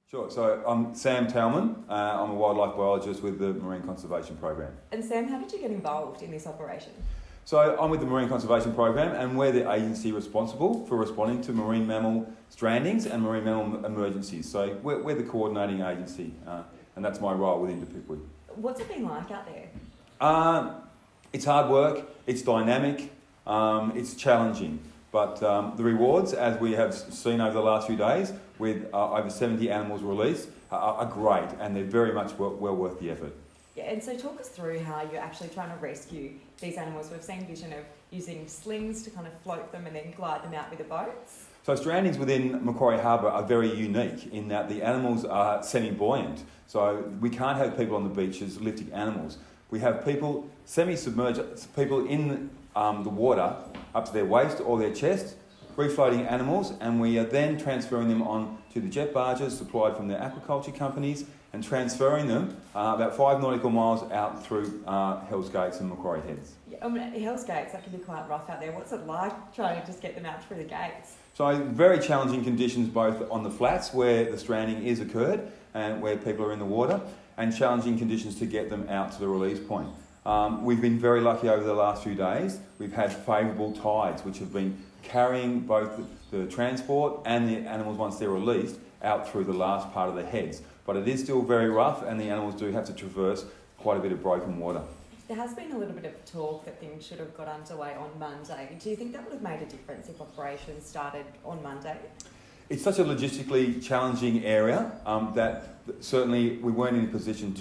Sure, so I'm Sam Thalmann. I'm a wildlife biologist with the Marine Conservation Program. And Sam, how did you get involved in this operation? So I'm with the Marine Conservation Program and we're the agency responsible for responding to marine mammal strandings and marine mammal emergencies. So we're the coordinating agency and that's my role within DPIPWE. What's it been like out there? It's hard work, it's dynamic, it's challenging. But the rewards, as we have seen over the last few days, with over 70 animals released, are great and they're very much well worth the effort. Yeah, and so talk us through how you're actually trying to rescue these animals. We've seen vision of using slings to kind of float them and then glide them out with the boats. So strandings within Macquarie Harbour are very unique in that the animals are semi-buoyant. So we can't have people on the beaches lifting animals. We have people semi-submerged, people in the water up to their waist or their chest, free-floating animals, and we are then transferring them on to the jet barges supplied from the aquaculture companies and transferring them about 5 nautical miles out through Hell's Gates and Macquarie Heads. Yeah, Hell's Gates, that can be quite rough out there. What's it like trying to just get them out through the gates? So very challenging conditions both on the flats where the stranding is occurred and where people are in the water, and challenging conditions to get them out to the release point. We've been very lucky over the last few days. We've had favourable tides which have been carrying both the transport and the animals once they're released out through the last part of the heads. But it is still very rough and the animals do have to traverse quite a bit of broken water. There has been a little bit of talk that things should have got underway on Monday. Do you think that would have made a difference if operations started on Monday? It's such a logistically challenging area that certainly we weren't in a position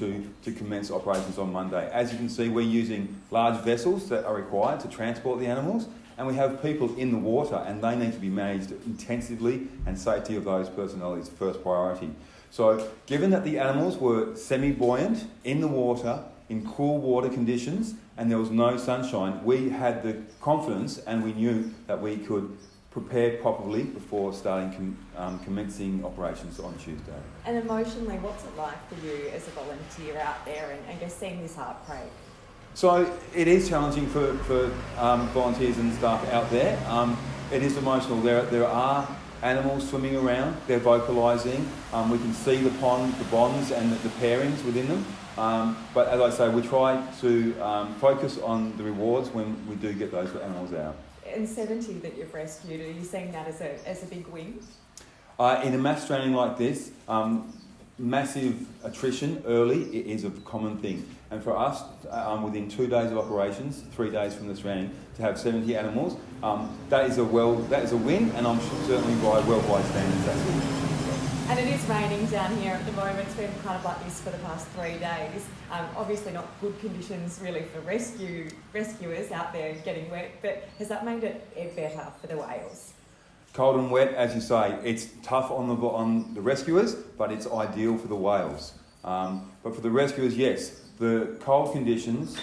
to commence operations on Monday. As you can see, we're using large vessels that are required to transport the animals, and we have people in the water and they need to be managed intensively, and safety of those personnel is first priority. So given that the animals were semi-buoyant in the water, in cool water conditions, and there was no sunshine, we had the confidence and we knew that we could prepare properly before starting commencing operations on Tuesday. And emotionally, what's it like for you as a volunteer out there and just seeing this heartbreak? So it is challenging for volunteers and staff out there. It is emotional. There are animals swimming around, they're vocalising, we can see the pond, the bonds and the pairings within them. But as I say, we try to focus on the rewards when we do get those animals out. And 70 that you've rescued, are you seeing that as a big win? In a mass stranding like this, massive attrition early is a common thing. And for us, within 2 days of operations, 3 days from the stranding, to have 70 animals, that is a win, and I'm certainly by worldwide standards that's a win. And it is raining down here at the moment. It's been kind of like this for the past 3 days. Obviously not good conditions really for rescuers out there getting wet, but has that made it better for the whales? Cold and wet, as you say, it's tough on the rescuers, but it's ideal for the whales. But for the rescuers, yes, the cold conditions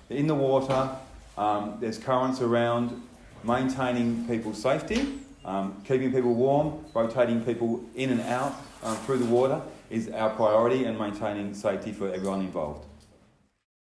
in the water, there's currents around, maintaining people's safety, keeping people warm, rotating people in and out through the water is our priority, and maintaining safety for everyone involved.